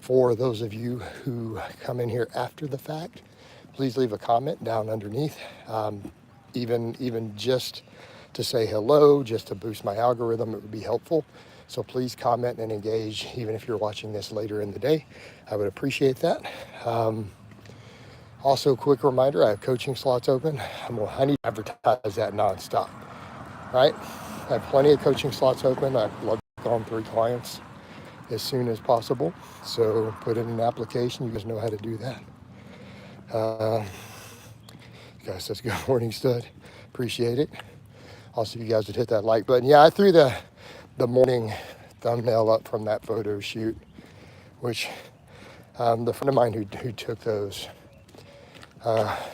For those of you who come in here after the fact, please leave a comment down underneath, even just to say hello, just to boost my algorithm, it would be helpful. So please comment and engage, even if you're watching this later in the day. I would appreciate that. Also, quick reminder, I have coaching slots open. I need to advertise that nonstop, right? I have plenty of coaching slots open. I'd love to take on 3 clients as soon as possible. So put in an application. You guys know how to do that. Guys says good morning, stud. Appreciate it. Also, if you guys would hit that like button. Yeah, I threw the morning thumbnail up from that photo shoot, which the friend of mine who took those,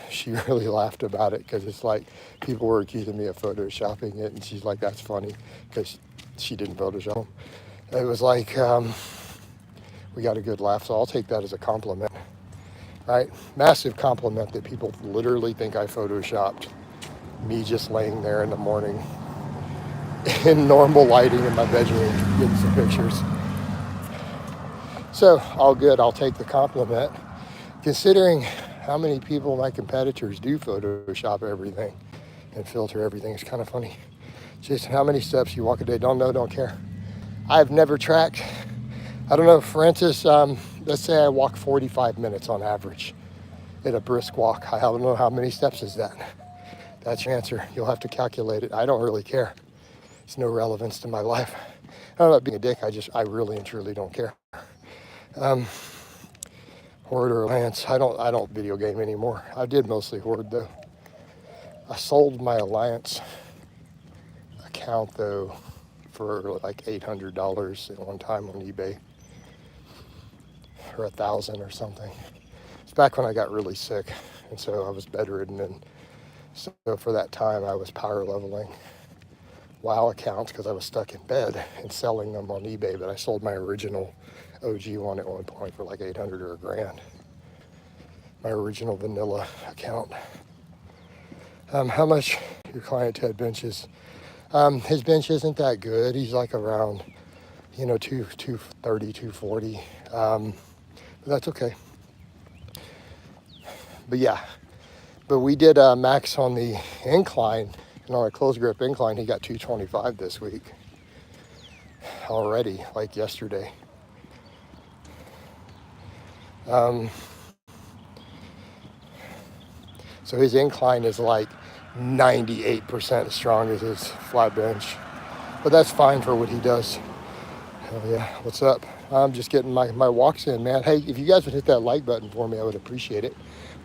she really laughed about it because it's like people were accusing me of photoshopping it, and she's like, that's funny because she didn't Photoshop them. It was like, we got a good laugh, so I'll take that as a compliment, right? Massive compliment that people literally think I photoshopped me just laying there in the morning in normal lighting in my bedroom getting some pictures. So all good, I'll take the compliment. Considering how many people, my competitors, do Photoshop everything and filter everything, it's kind of funny. Jason, how many steps you walk a day? Don't know, don't care. I've never tracked. I don't know, Francis, let's say I walk 45 minutes on average at a brisk walk. I don't know how many steps is that. That's your answer. You'll have to calculate it. I don't really care. It's no relevance to my life. I'm not being a dick. I really and truly don't care. Horde or Alliance. I don't video game anymore. I did mostly Horde though. I sold my Alliance account though for like $800 at one time on eBay, or $1,000 or something. It's back when I got really sick, and so I was bedridden, and so for that time I was power leveling WoW accounts because I was stuck in bed and selling them on eBay. But I sold my original OG one at one point for like $800 or $1,000. My original vanilla account. How much your client Ted benches? His bench isn't that good. He's like around, 230, 240. But that's okay. But yeah, but we did max on the incline, and on a closed grip incline, he got 225 this week already, like yesterday. So his incline is like 98% as strong as his flat bench, but that's fine for what he does. Hell yeah, what's up? I'm just getting my walks in, man. Hey, if you guys would hit that like button for me, I would appreciate it.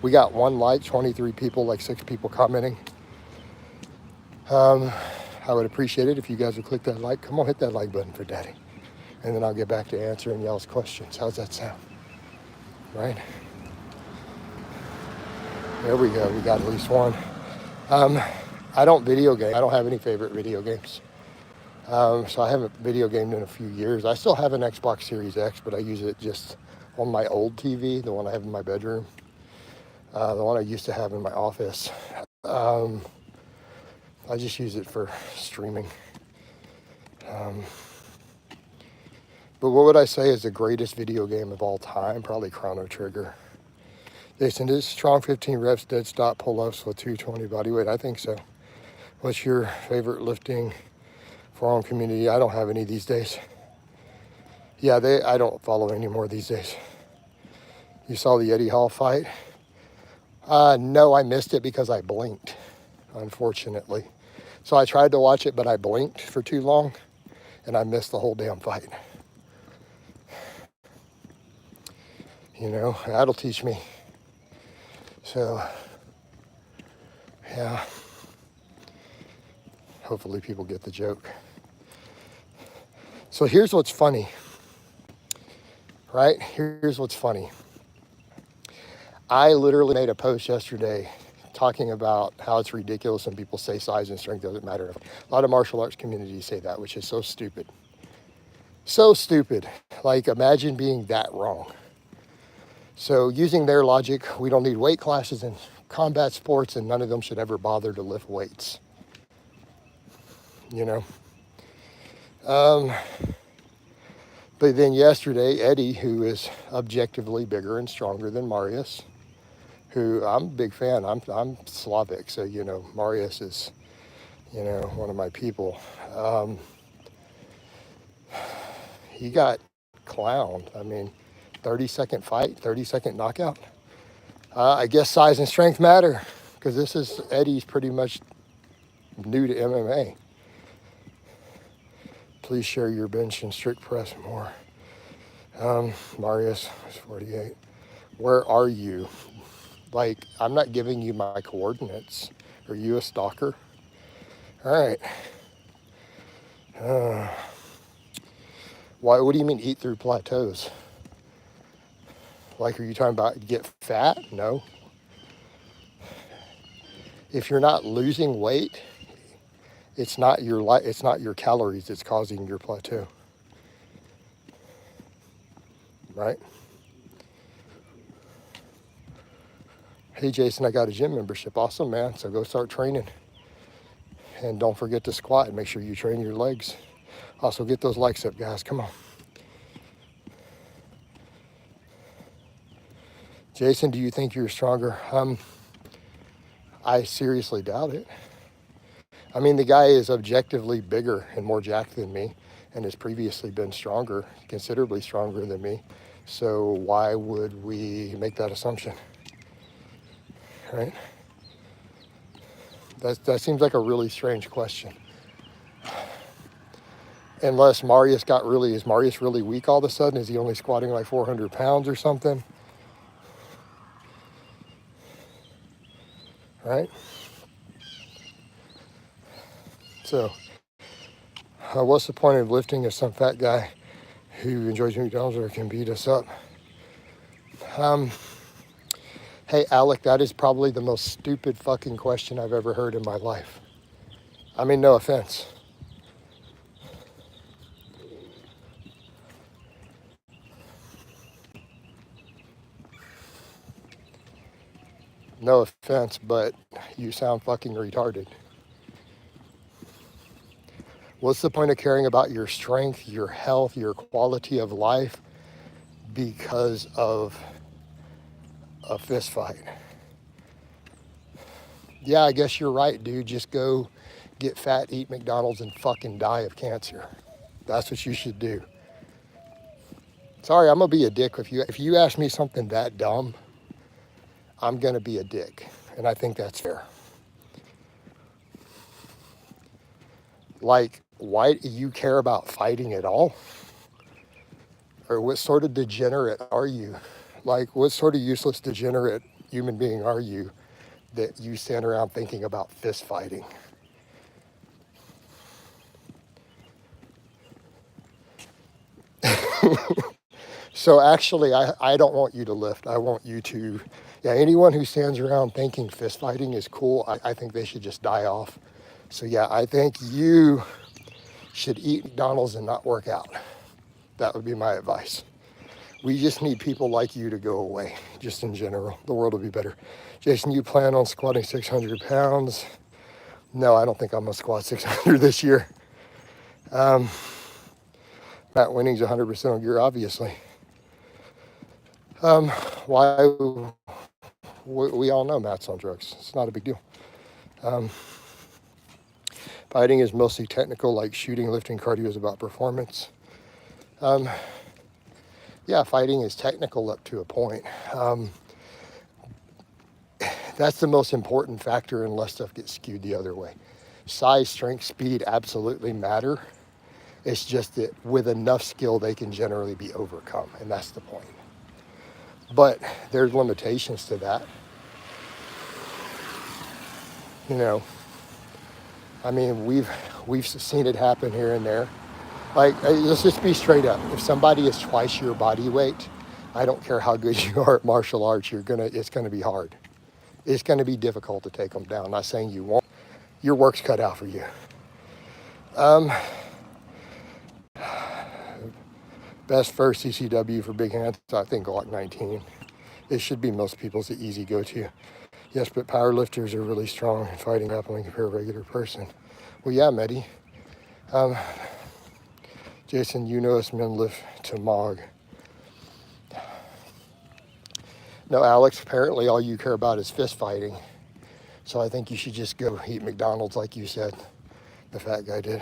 We got 1 like, 23 people, like 6 people commenting. I would appreciate it if you guys would click that like. Come on, hit that like button for daddy. And then I'll get back to answering y'all's questions. How's that sound? Right? There we go. We got at least one. I don't video game. I don't have any favorite video games. So I haven't video gamed in a few years. I still have an Xbox Series X, but I use it just on my old TV, the one I have in my bedroom, the one I used to have in my office. I just use it for streaming. But what would I say is the greatest video game of all time? Probably Chrono Trigger. Jason, this strong 15 reps, dead stop pull-ups with 220 body weight. I think so. What's your favorite lifting forum community? I don't have any these days. Yeah, I don't follow anymore these days. You saw the Eddie Hall fight? No, I missed it because I blinked, unfortunately. So I tried to watch it, but I blinked for too long, and I missed the whole damn fight. That'll teach me. So, yeah. Hopefully people get the joke. So here's what's funny, right? Here's what's funny. I literally made a post yesterday talking about how it's ridiculous when people say size and strength doesn't matter. A lot of martial arts communities say that, which is so stupid. So stupid. Like, imagine being that wrong. So using their logic, we don't need weight classes in combat sports, and none of them should ever bother to lift weights. But then yesterday, Eddie, who is objectively bigger and stronger than Marius, who I'm a big fan. I'm Slavic, so Marius is one of my people. He got clowned. I mean, 30-second fight, 30-second knockout. I guess size and strength matter, because this is Eddie's pretty much new to MMA. Please share your bench and strict press more. Marius is 48. Where are you? Like, I'm not giving you my coordinates. Are you a stalker? All right. What do you mean eat through plateaus? Like, are you talking about get fat? No. If you're not losing weight, it's not your calories that's causing your plateau. Right? Hey Jason, I got a gym membership. Awesome, man. So go start training. And don't forget to squat and make sure you train your legs. Also get those likes up, guys. Come on. Jason, do you think you're stronger? I seriously doubt it. I mean, the guy is objectively bigger and more jacked than me and has previously been stronger, considerably stronger than me. So why would we make that assumption? Right? That seems like a really strange question. Unless Marius is Marius really weak all of a sudden? Is he only squatting like 400 pounds or something? Right? So, what's the point of lifting if some fat guy who enjoys McDonald's or can beat us up? Hey, Alec, that is probably the most stupid fucking question I've ever heard in my life. I mean, no offense. No offense, but you sound fucking retarded. What's the point of caring about your strength, your health, your quality of life because of a fist fight? Yeah, I guess you're right, dude. Just go get fat, eat McDonald's, and fucking die of cancer. That's what you should do. Sorry, I'm gonna be a dick with you. If you ask me something that dumb, I'm gonna be a dick, and I think that's fair. Like, why do you care about fighting at all? Or what sort of degenerate are you? Like, what sort of useless degenerate human being are you that you stand around thinking about fist fighting? So actually, I don't want you to lift. I want you to, anyone who stands around thinking fist fighting is cool, I think they should just die off. So yeah, I think you should eat McDonald's and not work out. That would be my advice. We just need people like you to go away, just in general. The world will be better. Jason, you plan on squatting 600 pounds? No, I don't think I'm gonna squat 600 this year. Matt Winning's 100% on gear, obviously. Why? We all know Matt's on drugs. It's not a big deal. Fighting is mostly technical, like shooting, lifting, cardio is about performance. Yeah, fighting is technical up to a point. That's the most important factor unless stuff gets skewed the other way. Size, strength, speed absolutely matter. It's just that with enough skill, they can generally be overcome, and that's the point. But there's limitations to that. I mean, we've seen it happen here and there. Like, let's just be straight up. If somebody is twice your body weight, I don't care how good you are at martial arts, it's gonna be hard. It's gonna be difficult to take them down. I'm not saying you won't. Your work's cut out for you. Best first CCW for big hands, I think Glock 19. It should be most people's easy go-to. Yes, but power lifters are really strong in fighting grappling compared to a regular person. Well, yeah, Mehdi. Jason, you know us men live to Mog. No, Alex, apparently all you care about is fist fighting. So I think you should just go eat McDonald's like you said. The fat guy did.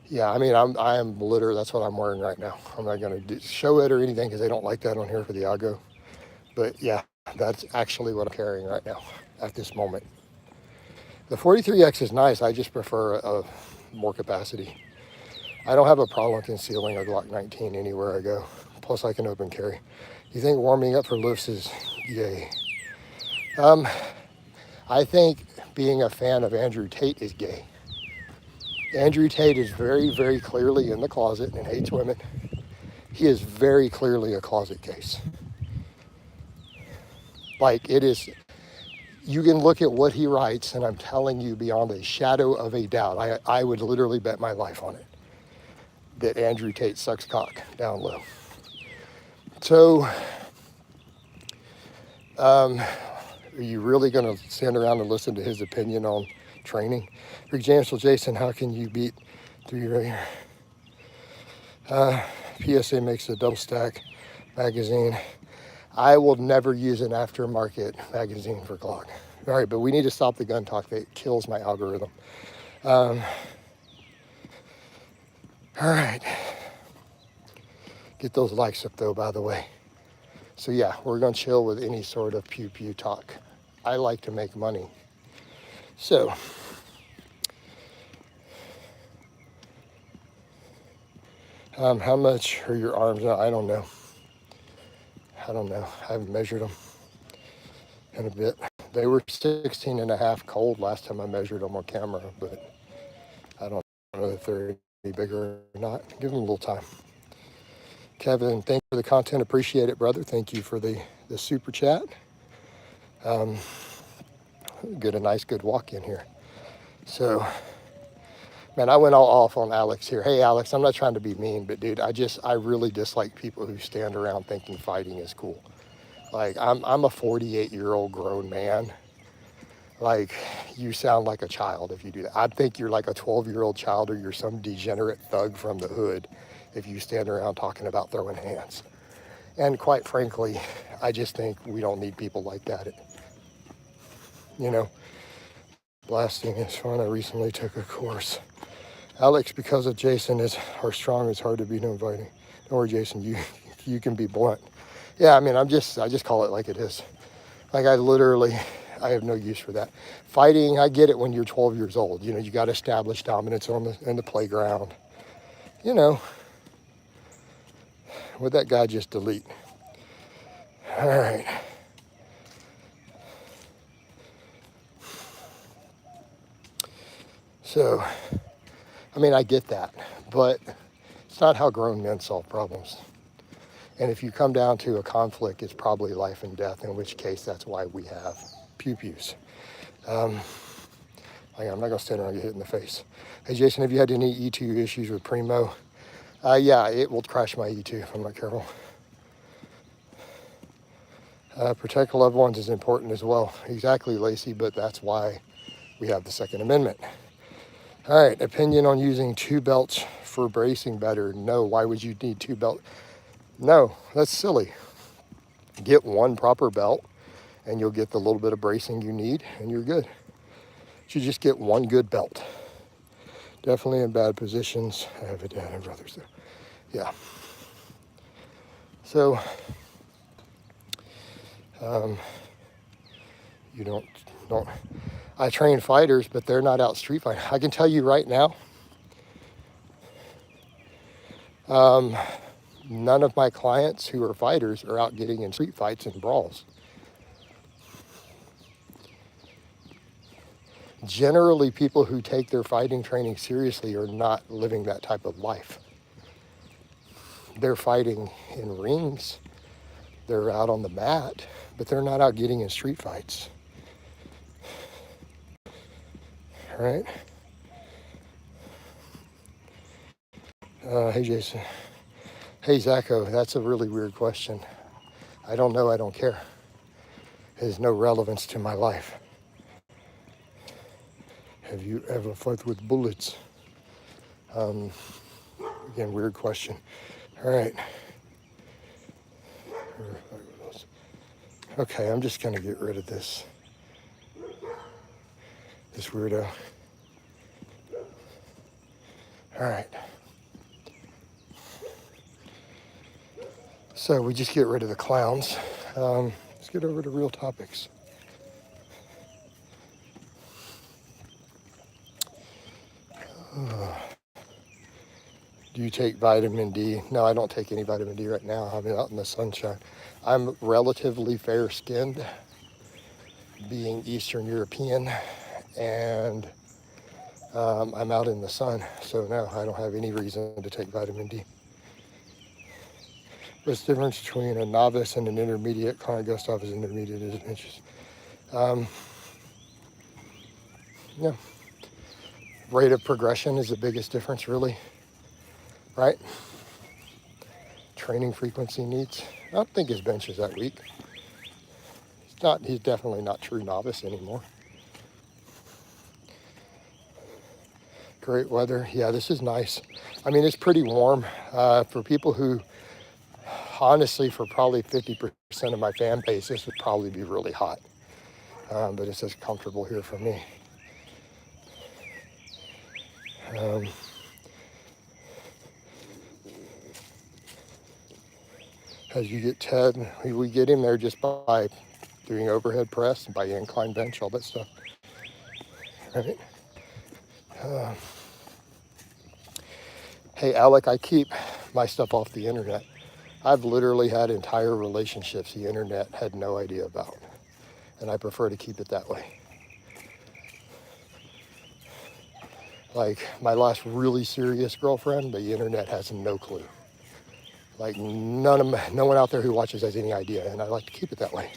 Yeah, I mean, I am literally, that's what I'm wearing right now. I'm not going to show it or anything because they don't like that on here for the Ago. But yeah, that's actually what I'm carrying right now at this moment. The 43X is nice. I just prefer a more capacity. I don't have a problem concealing a Glock 19 anywhere I go. Plus, I can open carry. You think warming up for lifts is gay? I think being a fan of Andrew Tate is gay. Andrew Tate is very, very clearly in the closet and hates women. He is very clearly a closet case. Like, it is, you can look at what he writes, and I'm telling you beyond a shadow of a doubt, I would literally bet my life on it, that Andrew Tate sucks cock down low. So, are you really going to stand around and listen to his opinion on training? Rick James, well, Jason, how can you beat 3 right here? PSA makes a double stack magazine. I will never use an aftermarket magazine for Glock. All right, but we need to stop the gun talk. That kills my algorithm. All right. Get those likes up, though, by the way. So, yeah, we're going to chill with any sort of pew-pew talk. I like to make money. So, how much are your arms? I don't know. I haven't measured them in a bit. They were 16 and a half cold last time I measured them on camera, but I don't know if they're any bigger or not. Give them a little time. Kevin, thank you for the content. Appreciate it, brother. Thank you for the super chat. Get a nice, good walk in here. So, man, I went all off on Alex here. Hey, Alex, I'm not trying to be mean, but dude, I really dislike people who stand around thinking fighting is cool. Like, I'm a 48-year-old grown man. Like, you sound like a child if you do that. I think you're like a 12-year-old child, or you're some degenerate thug from the hood if you stand around talking about throwing hands. And quite frankly, I just think we don't need people like that. You know, blasting is fun. I recently took a course. Alex, because of Jason are strong, it's hard to be no fighting. Don't worry, Jason, you can be blunt. Yeah, I mean, I just call it like it is. Like, I have no use for that. Fighting, I get it when you're 12 years old. You know, you got to establish dominance in the playground. You know, would that guy just delete? All right. So, I mean, I get that, but it's not how grown men solve problems. And if you come down to a conflict, it's probably life and death, in which case that's why we have pew-pews. I'm not going to stand around and get hit in the face. Hey, Jason, have you had any E2 issues with Primo? Yeah, it will crash my E2 if I'm not careful. Protect loved ones is important as well. Exactly, Lacey, but that's why we have the Second Amendment. All right, opinion on using 2 belts for bracing better. No, why would you need 2 belts? No, that's silly. Get one proper belt and you'll get the little bit of bracing you need and you're good. You should just get one good belt. Definitely in bad positions. I have a dad and brothers there. Yeah. So, you don't, I train fighters, but they're not out street fighting. I can tell you right now, none of my clients who are fighters are out getting in street fights and brawls. Generally, people who take their fighting training seriously are not living that type of life. They're fighting in rings, they're out on the mat, but they're not out getting in street fights. All right? Hey, Jason. Hey, Zacho, that's a really weird question. I don't know, I don't care. It has no relevance to my life. Have you ever fought with bullets? Again, weird question. All right. Okay, I'm just gonna get rid of this weirdo. All right. So we just get rid of the clowns. Let's get over to real topics. Do you take vitamin D? No, I don't take any vitamin D right now. I'm out in the sunshine. I'm relatively fair-skinned, being Eastern European, and I'm out in the sun. So no, I don't have any reason to take vitamin D. What's the difference between a novice and an intermediate? Client ghost off is intermediate is inches. Yeah. Rate of progression is the biggest difference, really, right? Training frequency needs. I don't think his bench is that weak. He's definitely not true novice anymore. Great weather. Yeah, this is nice. I mean, it's pretty warm for people who, honestly, for probably 50% of my fan base, this would probably be really hot. But it's just comfortable here for me. As you get Ted, we get him there just by doing overhead press, by incline bench, all that stuff. Right? Hey, Alec, I keep my stuff off the internet. I've literally had entire relationships the internet had no idea about, and I prefer to keep it that way. Like my last really serious girlfriend, the internet has no clue. Like no one out there who watches has any idea, and I like to keep it that way.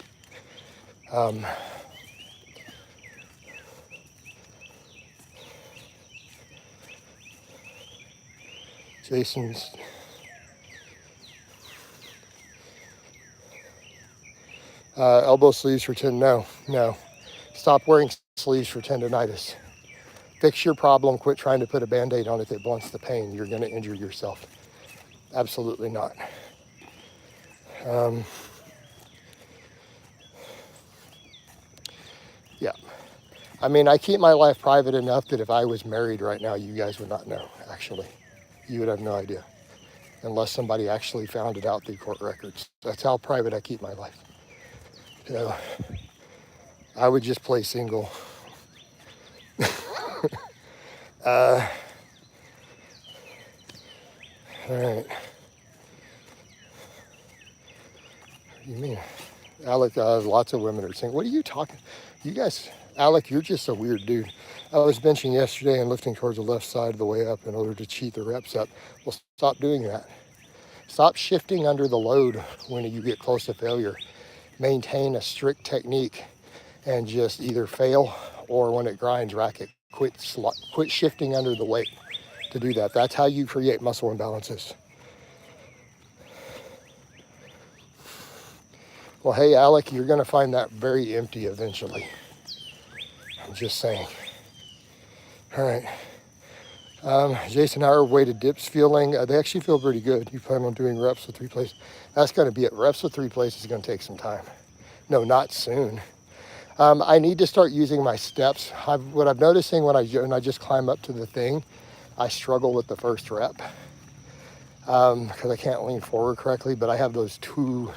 Jason's elbow sleeves for no. Stop wearing sleeves for tendonitis. Fix your problem. Quit trying to put a Band-Aid on it that blunts the pain. You're going to injure yourself. Absolutely not. Yeah. I mean, I keep my life private enough that if I was married right now, you guys would not know, actually. You would have no idea. Unless somebody actually found it out through court records. That's how private I keep my life. So, I would just play single. All right. What do you mean? Alec, lots of women are single. What are you talking? You guys, Alec, you're just a weird dude. I was benching yesterday and lifting towards the left side of the way up in order to cheat the reps up. Well, stop doing that. Stop shifting under the load when you get close to failure. Maintain a strict technique and just either fail or when it grinds, rack it. Quit shifting under the weight to do that. That's how you create muscle imbalances. Well, hey, Alec, you're going to find that very empty eventually. I'm just saying. All right. Jason, how are weighted dips feeling? They actually feel pretty good. You plan on doing reps with 3 places? That's going to be it. Reps with 3 places is going to take some time. No, not soon. I need to start using my steps. What I'm noticing when I just climb up to the thing, I struggle with the first rep because I can't lean forward correctly, but I have those 2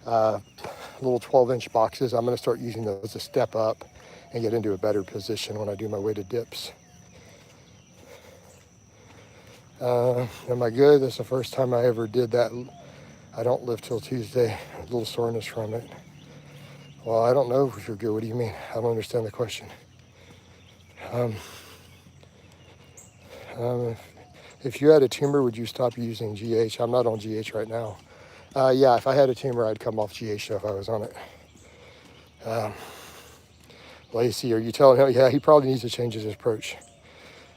little 12-inch boxes. I'm going to start using those to step up and get into a better position when I do my weighted dips. Am I good? That's the first time I ever did that. I don't lift till Tuesday. A little soreness from it. Well, I don't know if you're good. What do you mean? I don't understand the question. If you had a tumor, would you stop using GH? I'm not on GH right now. Yeah, if I had a tumor, I'd come off GH if I was on it. Lacey, are you telling him? Yeah, he probably needs to change his approach.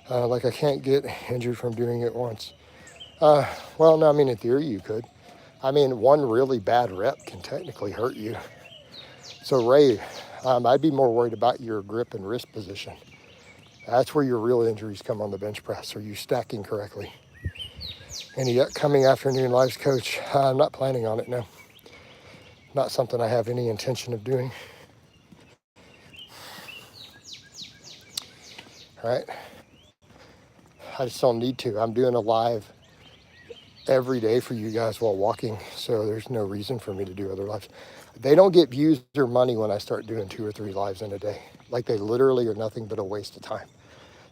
Like I can't get injured from doing it once. Well, no, I mean, in theory you could. I mean, one really bad rep can technically hurt you. So Ray, I'd be more worried about your grip and wrist position. That's where your real injuries come on the bench press. Are you stacking correctly? Any upcoming afternoon lives, coach? I'm not planning on it, no. Not something I have any intention of doing. All right. I just don't need to. I'm doing a live every day for you guys while walking, so there's no reason for me to do other lives. They don't get views or money when I start doing 2 or 3 lives in a day. Like, they literally are nothing but a waste of time.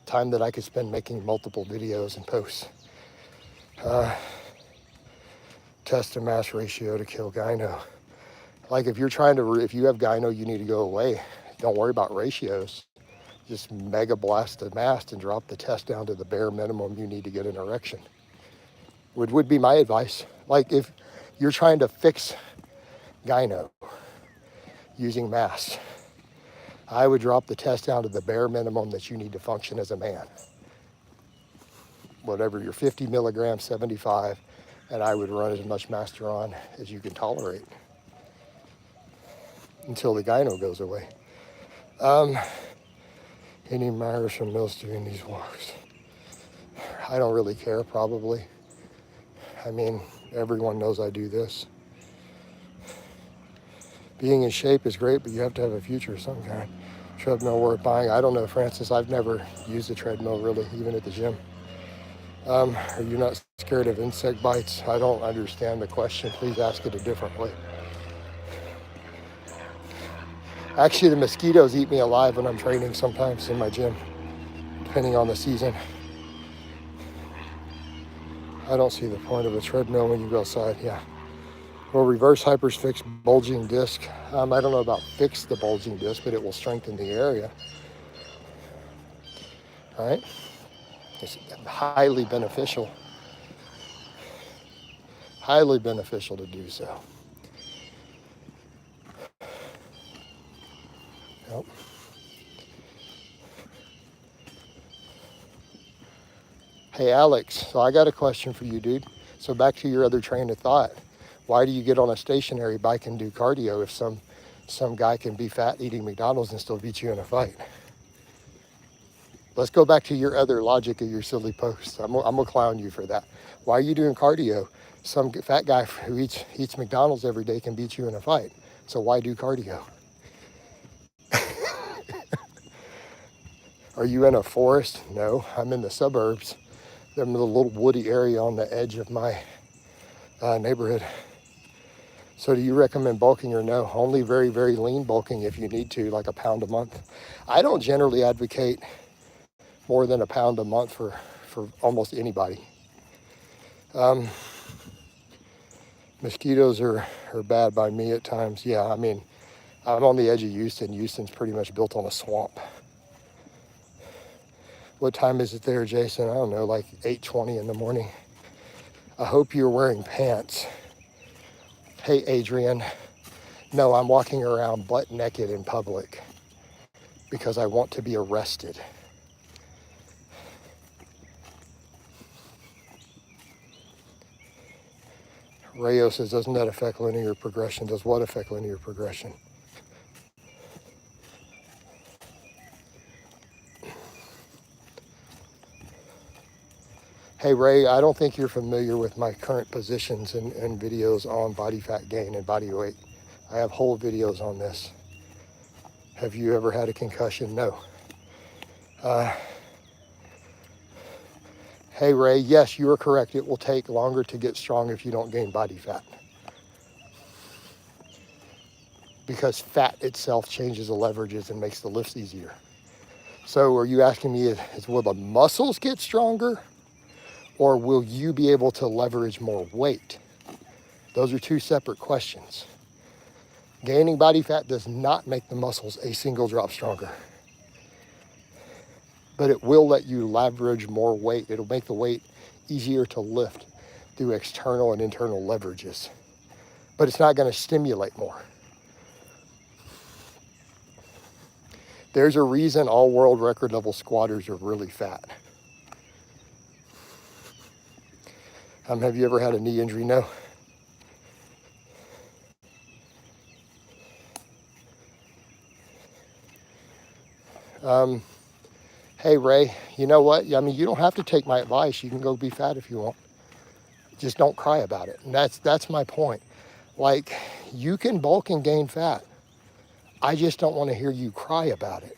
Time that I could spend making multiple videos and posts. Test a mass ratio to kill gyno. Like, if you have gyno, you need to go away. Don't worry about ratios. Just mega blast the mass and drop the test down to the bare minimum you need to get an erection. Would be my advice. Like, if you're trying to fix gyno using mass, I would drop the test down to the bare minimum that you need to function as a man. Whatever your 50 milligrams, 75, and I would run as much masteron as you can tolerate until the gyno goes away. Any Myers from Mills doing these walks? I don't really care, probably. I mean, everyone knows I do this. Being in shape is great, but you have to have a future of some kind. Treadmill worth buying? I don't know, Francis. I've never used a treadmill, really, even at the gym. Are you not scared of insect bites? I don't understand the question. Please ask it a different way. Actually, the mosquitoes eat me alive when I'm training sometimes in my gym, depending on the season. I don't see the point of a treadmill when you go outside, yeah. Will reverse hypers fix bulging disc? I don't know about fix the bulging disc, but it will strengthen the area. All right? It's highly beneficial. Highly beneficial to do so. Yep. Hey, Alex, so I got a question for you, dude. So back to your other train of thought. Why do you get on a stationary bike and do cardio if some guy can be fat eating McDonald's and still beat you in a fight? Let's go back to your other logic of your silly post. I'm gonna clown you for that. Why are you doing cardio? Some fat guy who eats McDonald's every day can beat you in a fight. So why do cardio? Are you in a forest? No, I'm in the suburbs. I'm in the little woody area on the edge of my neighborhood. So do you recommend bulking or no? Only very, very lean bulking if you need to, like a pound a month. I don't generally advocate more than a pound a month for almost anybody. Mosquitoes are bad by me at times. Yeah, I mean, I'm on the edge of Houston. Houston's pretty much built on a swamp. What time is it there, Jason? I don't know, like 8:20 in the morning. I hope you're wearing pants. Hey, Adrian. No, I'm walking around butt naked in public because I want to be arrested. Rayo says, doesn't that affect linear progression? Does what affect linear progression? Hey, Ray, I don't think you're familiar with my current positions and videos on body fat gain and body weight. I have whole videos on this. Have you ever had a concussion? No. Hey, Ray, yes, you are correct. It will take longer to get strong if you don't gain body fat. Because fat itself changes the leverages and makes the lifts easier. So are you asking me, will the muscles get stronger or will you be able to leverage more weight? Those are two separate questions. Gaining body fat does not make the muscles a single drop stronger, but it will let you leverage more weight. It'll make the weight easier to lift through external and internal leverages, but it's not going to stimulate more. There's a reason all world record level squatters are really fat. Have you ever had a knee injury? No. Hey, Ray, you know what? I mean, you don't have to take my advice. You can go be fat if you want. Just don't cry about it. And that's my point. Like, you can bulk and gain fat. I just don't want to hear you cry about it,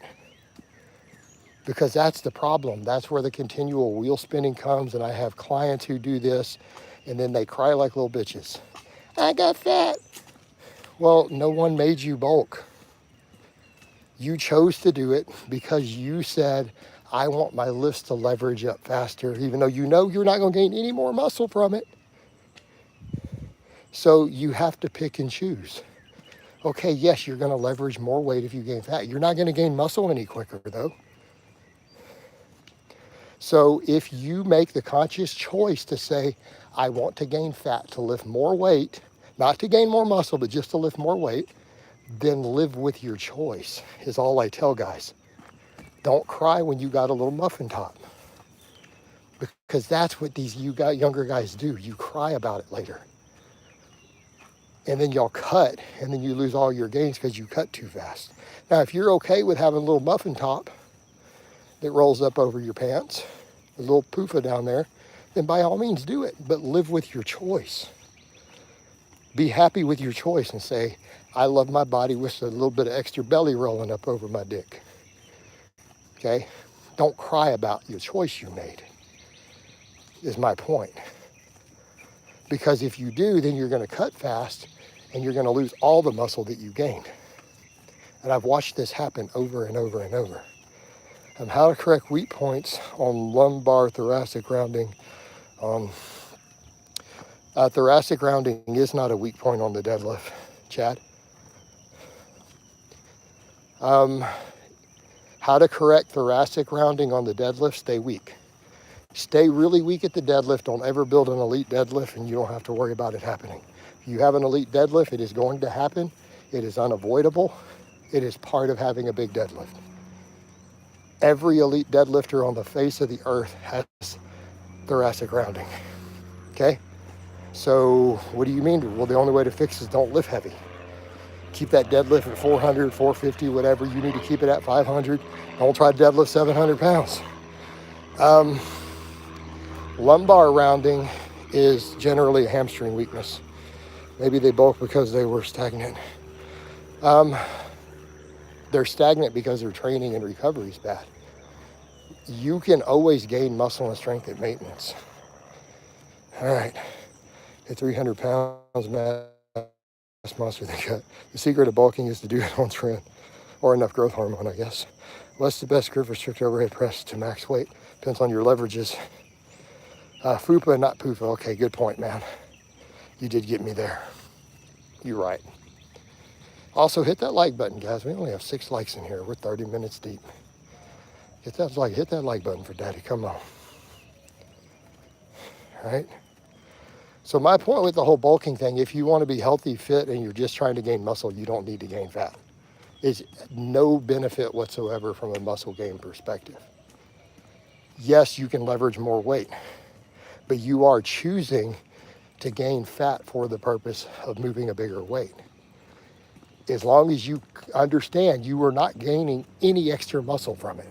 because that's the problem. That's where the continual wheel spinning comes. And I have clients who do this and then they cry like little bitches. I got fat. Well, no one made you bulk. You chose to do it because you said, I want my lifts to leverage up faster, even though you know you're not going to gain any more muscle from it. So you have to pick and choose. Okay, yes, you're going to leverage more weight if you gain fat. You're not going to gain muscle any quicker, though. So if you make the conscious choice to say, I want to gain fat to lift more weight, not to gain more muscle, but just to lift more weight, then live with your choice, is all I tell guys. Don't cry when you got a little muffin top, because that's what these younger guys do. You cry about it later. And then y'all cut, and then you lose all your gains because you cut too fast. Now, if you're okay with having a little muffin top that rolls up over your pants, a little poofa down there, then by all means do it, but live with your choice. Be happy with your choice and say, I love my body with a little bit of extra belly rolling up over my dick. Okay? Don't cry about your choice you made, is my point. Because if you do, then you're going to cut fast and you're going to lose all the muscle that you gained. And I've watched this happen over and over and over. How to correct weak points on lumbar thoracic rounding. Thoracic rounding is not a weak point on the deadlift, Chad. How to correct thoracic rounding on the deadlift, stay weak. Stay really weak at the deadlift. Don't ever build an elite deadlift and you don't have to worry about it happening. If you have an elite deadlift, it is going to happen. It is unavoidable. It is part of having a big deadlift. Every elite deadlifter on the face of the earth has thoracic rounding, okay? So what do you mean? Well, the only way to fix is don't lift heavy. Keep that deadlift at 400, 450, whatever. You need to keep it at 500. Don't try to deadlift 700 pounds. Lumbar rounding is generally a hamstring weakness. Maybe they bulk because they were stagnant. They're stagnant because their training and recovery is bad. You can always gain muscle and strength at maintenance. All right, at 300 pounds mass muscle they cut. The secret of bulking is to do it on trend, or enough growth hormone, I guess. What's the best grip for strict overhead press to max weight? Depends on your leverages. FUPA, not PUFA. Okay, good point, man. You did get me there. You're right. Also, hit that like button, guys. We only have 6 likes in here. We're 30 minutes deep. Hit that like button for Daddy. Come on. All right? So my point with the whole bulking thing, if you want to be healthy, fit, and you're just trying to gain muscle, you don't need to gain fat. It's no benefit whatsoever from a muscle gain perspective. Yes, you can leverage more weight, but you are choosing to gain fat for the purpose of moving a bigger weight. As long as you understand you are not gaining any extra muscle from it.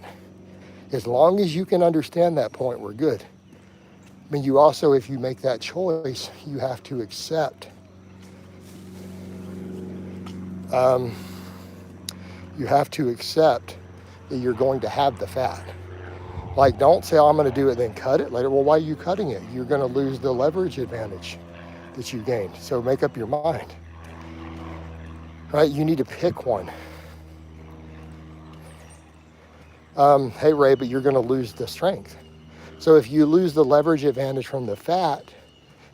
As long as you can understand that point, we're good. I mean, you also, if you make that choice, you have to accept. You have to accept that you're going to have the fat. Like, don't say, oh, I'm going to do it, then cut it later. Well, why are you cutting it? You're going to lose the leverage advantage that you gained. So make up your mind. Right? You need to pick one. Hey, Ray, but you're going to lose the strength. So if you lose the leverage advantage from the fat,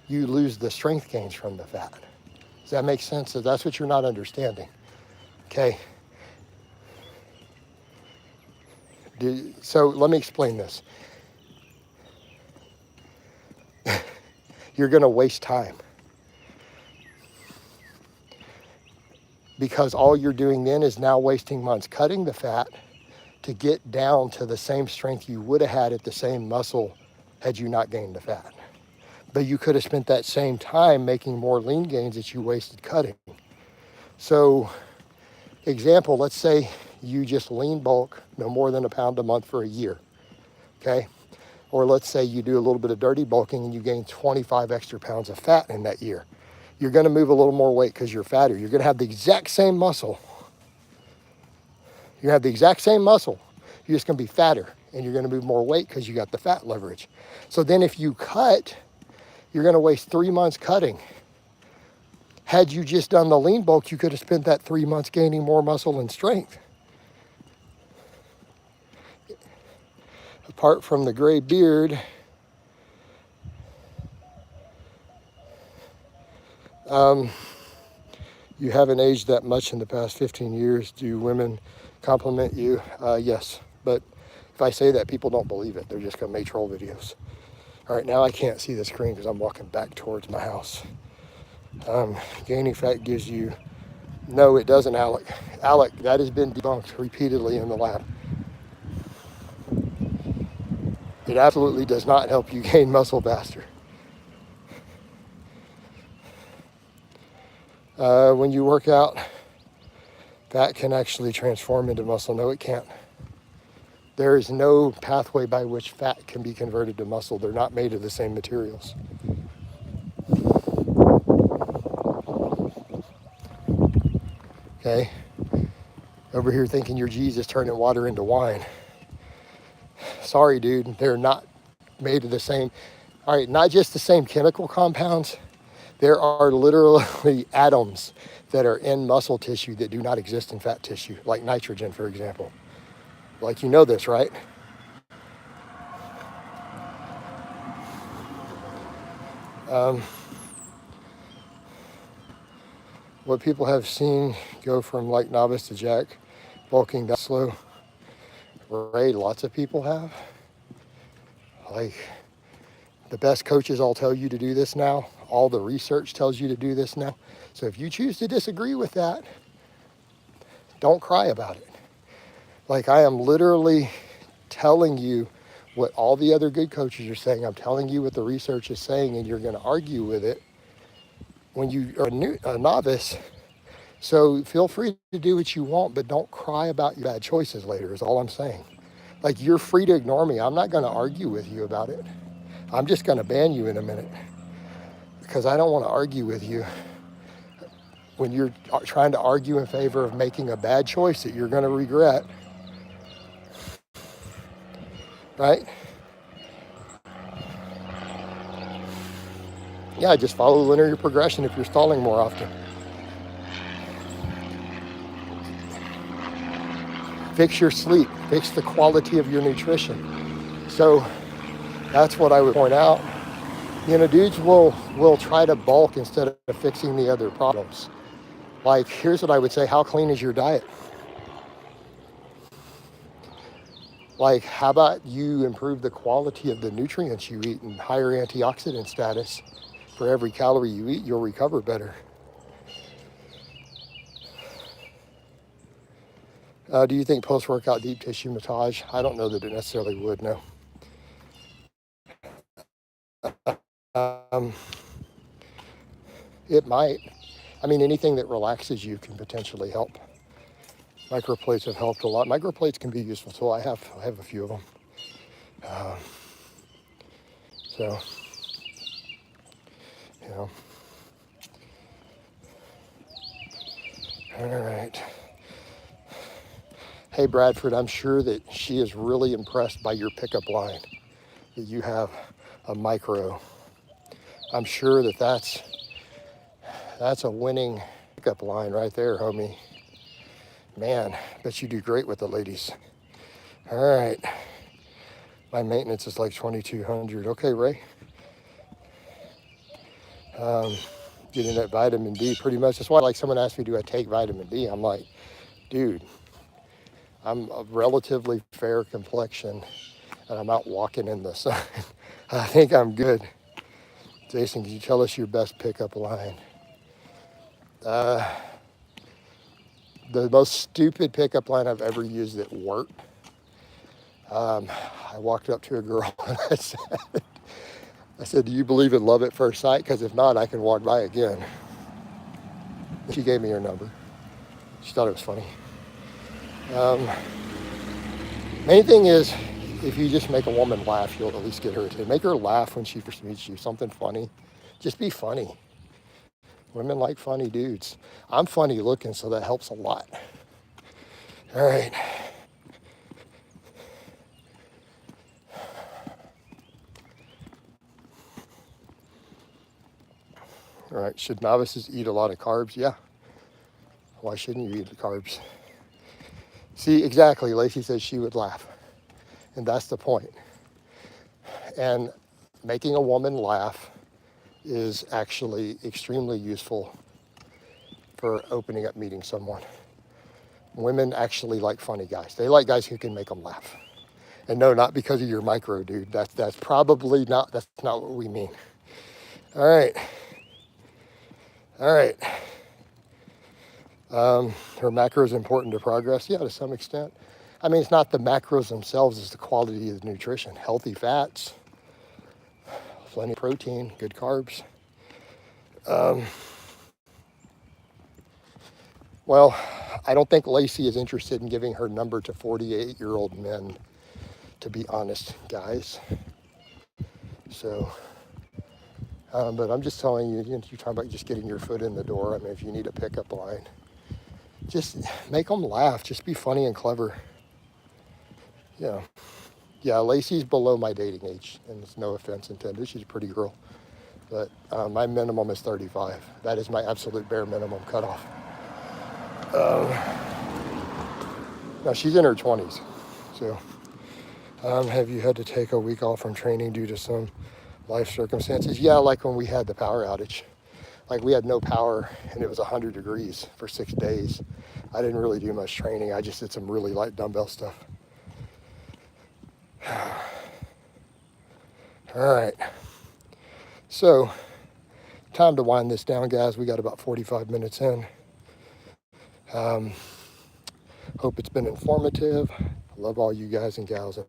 you lose the strength gains from the fat. Does that make sense? So that's what you're not understanding. Okay. So let me explain this. You're going to waste time. Because all you're doing then is now wasting months cutting the fat to get down to the same strength you would have had at the same muscle had you not gained the fat. But you could have spent that same time making more lean gains that you wasted cutting. So, example, let's say you just lean bulk no more than a pound a month for a year. okay? Or let's say you do a little bit of dirty bulking and you gain 25 extra pounds of fat in that year. You're gonna move a little more weight because you're fatter. You're gonna have the exact same muscle. You have the exact same muscle. You're just gonna be fatter and you're gonna move more weight because you got the fat leverage. So then if you cut, you're gonna waste 3 months cutting. Had you just done the lean bulk, you could have spent that 3 months gaining more muscle and strength. Apart from the gray beard, you haven't aged that much in the past 15 years. Do women compliment you? Yes, but if I say that, people don't believe it. They're just gonna make troll videos. All right, now I can't see the screen because I'm walking back towards my house. Gaining fat gives you, no, it doesn't, Alec. Alec, that has been debunked repeatedly in the lab. It absolutely does not help you gain muscle faster. When you work out, fat can actually transform into muscle. No, it can't. There is no pathway by which fat can be converted to muscle. They're not made of the same materials. Okay? Over here thinking you're Jesus turning water into wine. Sorry, dude, they're not made of the same. All right, not just the same chemical compounds. There are literally atoms that are in muscle tissue that do not exist in fat tissue, like nitrogen, for example. Like, you know this, right? What people have seen go from like novice to jack, bulking that slow, Ray, lots of people have. Like, the best coaches all tell you to do this now. All the research tells you to do this now. So if you choose to disagree with that, don't cry about it. Like, I am literally telling you what all the other good coaches are saying. I'm telling you what the research is saying, and you're going to argue with it when you are a novice. So feel free to do what you want, but don't cry about your bad choices later, is all I'm saying. Like, you're free to ignore me. I'm not going to argue with you about it. I'm just going to ban you in a minute because I don't want to argue with you when you're trying to argue in favor of making a bad choice that you're going to regret. Right? Yeah, just follow linear progression if you're stalling more often. Fix your sleep. Fix the quality of your nutrition. So that's what I would point out. You know, dudes will try to bulk instead of fixing the other problems. Like, here's what I would say. How clean is your diet? Like, how about you improve the quality of the nutrients you eat and higher antioxidant status? For every calorie you eat, you'll recover better. Do you think post-workout deep tissue massage? I don't know that it necessarily would, no. It might. I mean, anything that relaxes you can potentially help. Microplates have helped a lot. Microplates can be useful, so I have a few of them. So, you know. All right. Hey, Bradford, I'm sure that she is really impressed by your pickup line, that you have a micro. I'm sure that that's a winning pickup line right there, homie. Man, bet you do great with the ladies. All right. My maintenance is like 2,200. Okay, Ray. Getting that vitamin D pretty much. That's why, like, someone asked me, do I take vitamin D? I'm like, dude, I'm a relatively fair complexion and I'm out walking in the sun. I think I'm good. Jason, can you tell us your best pickup line? The most stupid pickup line I've ever used that worked. I walked up to a girl and I said, do you believe in love at first sight? Because if not, I can walk by again. She gave me her number. She thought it was funny. Main thing is, if you just make a woman laugh, you'll at least get her attention. Make her laugh when she first meets you, something funny. Just be funny. Women like funny dudes. I'm funny looking, so that helps a lot. All right. All right, should novices eat a lot of carbs? Yeah. Why shouldn't you eat the carbs? See, exactly, Lacey says she would laugh. And that's the point. And making a woman laugh is actually extremely useful for opening up meeting someone. Women actually like funny guys. They like guys who can make them laugh. And no, not because of your micro, dude. That's probably not, that's not what we mean. All right. All right. Her macro is important to progress. Yeah, to some extent. I mean, it's not the macros themselves, it's the quality of the nutrition. Healthy fats, plenty of protein, good carbs. Well, I don't think Lacey is interested in giving her number to 48-year-old men, to be honest, guys. So, but I'm just telling you, you're talking about just getting your foot in the door. I mean, if you need a pickup line, just make them laugh. Just be funny and clever. Yeah. Yeah, Lacey's below my dating age, and it's no offense intended. She's a pretty girl. But my minimum is 35. That is my absolute bare minimum cutoff. Now, she's in her 20s. So, have you had to take a week off from training due to some life circumstances? Yeah, like when we had the power outage. Like we had no power and it was 100 degrees for 6 days. I didn't really do much training. I just did some really light dumbbell stuff. All right. So, time to wind this down, guys. We got about 45 minutes in. Hope it's been informative. I love all you guys and gals.